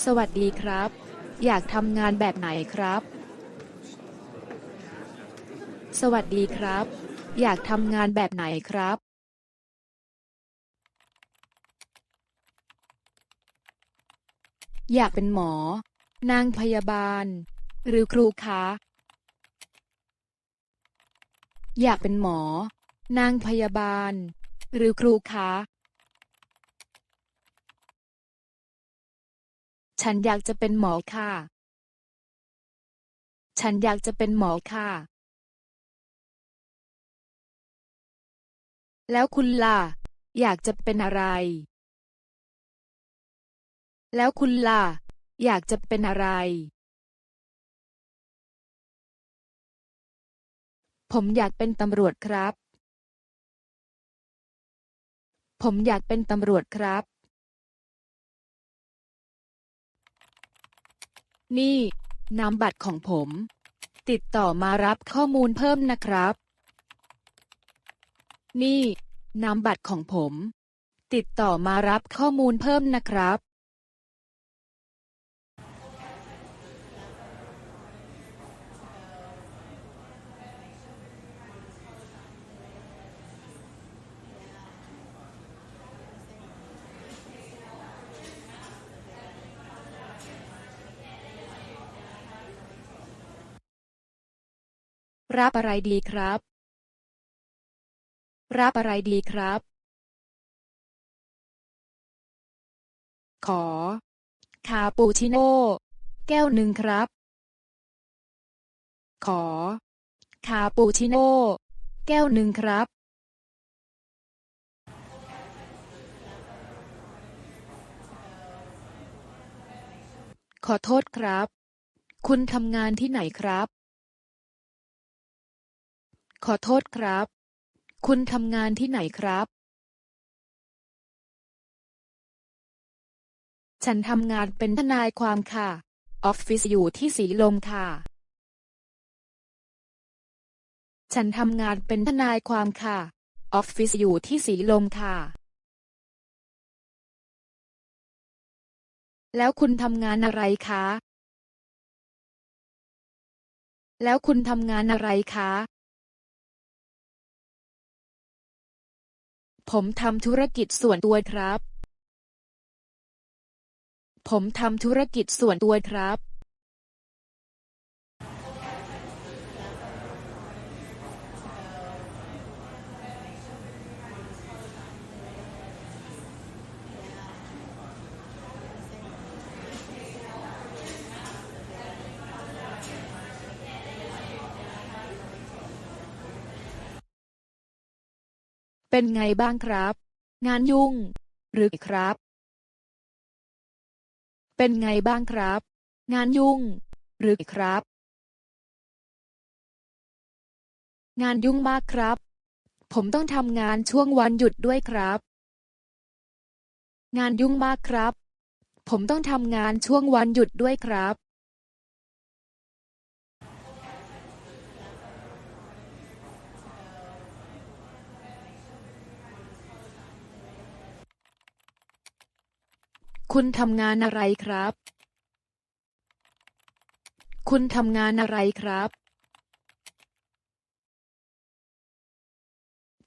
สวัสดีครับอยากทำงานแบบไหนครับสวัสดีครับอยากทำงานแบบไหนครับอยากเป็นหมอนางพยาบาลหรือครูคะอยากเป็นหมอนางพยาบาลหรือครูคะฉันอยากจะเป็นหมอค่ะฉันอยากจะเป็นหมอค่ะแล้วคุณล่ะอยากจะเป็นอะไรแล้วคุณล่ะอยากจะเป็นอะไรผมอยากเป็นตำรวจครับผมอยากเป็นตำรวจครับนี่นามบัตรของผมติดต่อมารับข้อมูลเพิ่มนะครับนี่นามบัตรของผมติดต่อมารับข้อมูลเพิ่มนะครับรับอะไรดีครับรับอะไรดีครับขอคาปูชิโน่แก้วหนึ่งครับขอคาปูชิโน่แก้วหนึ่งครับขอโทษครับคุณทำงานที่ไหนครับขอโทษครับคุณทำงานที่ไหนครับฉันทำงานเป็นทนายความค่ะออฟฟิศอยู่ที่สีลมค่ะฉันทำงานเป็นทนายความค่ะออฟฟิศอยู่ที่สีลมค่ะแล้วคุณทำงานอะไรคะแล้วคุณทำงานอะไรคะผมทำธุรกิจส่วนตัวครับผมทำธุรกิจส่วนตัวครับเป็นไงบ้างครับงานยุ่งหรือครับเป็นไงบ้างครับงานยุ่งหรือครับงานยุ่งมากครับผมต้องทำงานช่วงวันหยุดด้วยครับงานยุ่งมากครับผมต้องทำงานช่วงวันหยุดด้วยครับคุณทำงานอะไรครับคุณทำงานอะไรครับ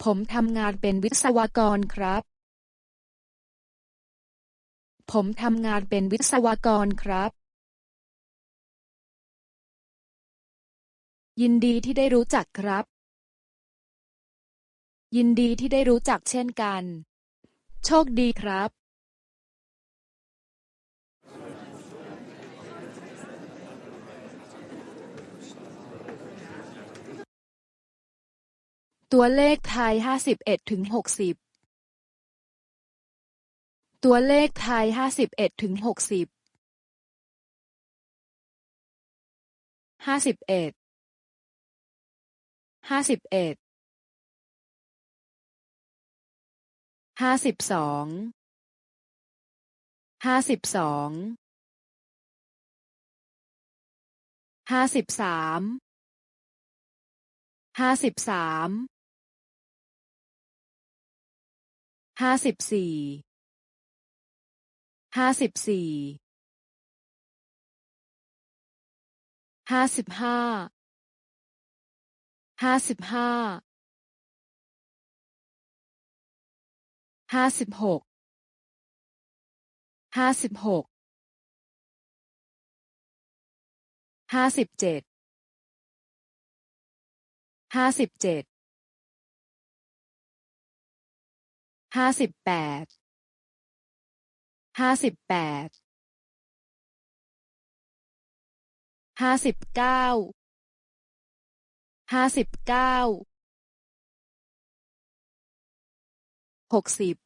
ผมทำงานเป็นวิศวกรครับผมทำงานเป็นวิศวกรครับยินดีที่ได้รู้จักครับยินดีที่ได้รู้จักเช่นกันโชคดีครับตัวเลขไทย51 ถึง 60ตัวเลขไทย51 ถึง 605151525253535454 55 55 56 56 57 57 58 58 59 59 60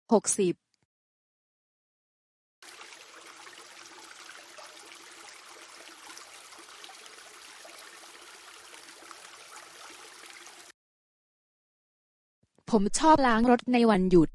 60ผมชอบล้างรถในวันหยุด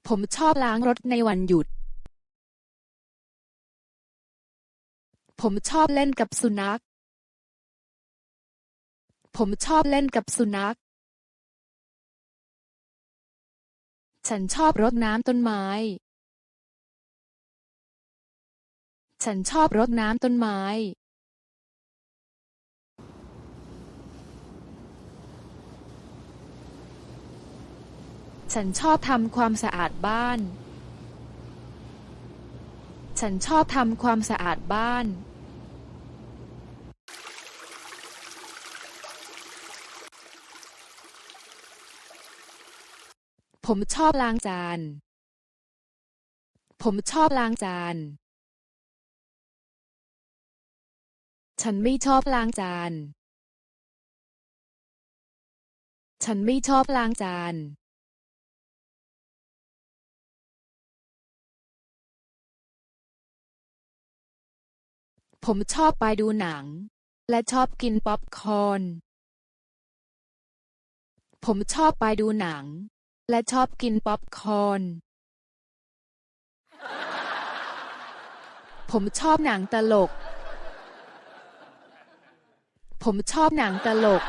ผมชอบล้างรถในวันหยุดผมชอบเล่นกับสุนัขผมชอบเล่นกับสุนัขฉันชอบรดน้ำต้นไม้ฉันชอบรดน้ำต้นไม้ฉันชอบทำความสะอาดบ้านฉันชอบทำความสะอาดบ้านผมชอบล้างจานผมชอบล้างจานฉันไม่ชอบล้างจานฉันไม่ชอบล้างจานผมชอบไปดูหนังและชอบกินป๊อปคอร์นผมชอบไปดูหนังและชอบกินป๊อปคอร์นผมชอบหนังตลกผมชอบหนังตลก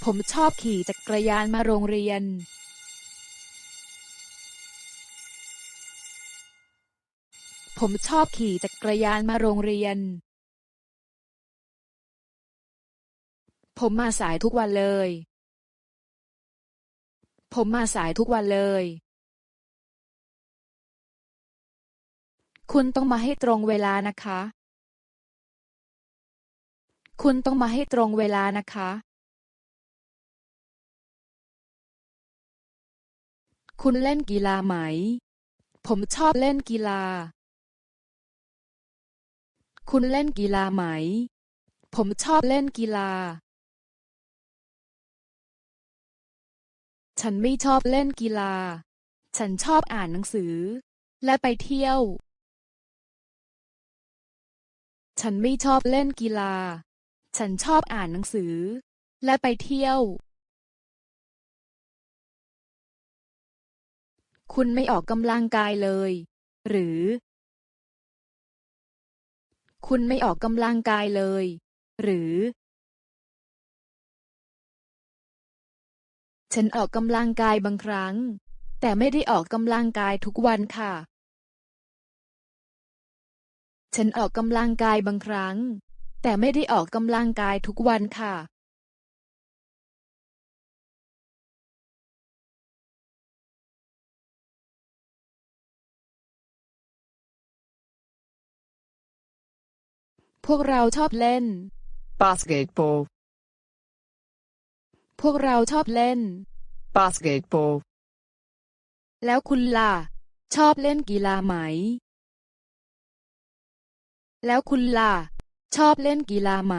ผมชอบขี่จักรยานมาโรงเรียนผมชอบขี่จักรยานมาโรงเรียนผมมาสายทุกวันเลยผมมาสายทุกวันเลยคุณต้องมาให้ตรงเวลานะคะคุณต้องมาให้ตรงเวลานะคะคุณเล่นกีฬาไหมผมชอบเล่นกีฬาคุณเล่นกีฬาไหมผมชอบเล่นกีฬาฉันไม่ชอบเล่นกีฬาฉันชอบอ่านหนังสือและไปเที่ยวฉันไม่ชอบเล่นกีฬาฉันชอบอ่านหนังสือและไปเที่ยวคุณไม่ออกกำลังกายเลยหรือคุณไม่ออกกำลังกายเลยหรือฉันออกกำลังกายบางครั้งแต่ไม่ได้ออกกำลังกายทุกวันค่ะฉันออกกำลังกายบางครั้งแต่ไม่ได้ออกกำลังกายทุกวันค่ะพวกเราชอบเล่น basketball พวกเราชอบเล่น basketball แล้วคุณล่ะชอบเล่นกีฬาไหมแล้วคุณล่ะชอบเล่นกีฬาไหม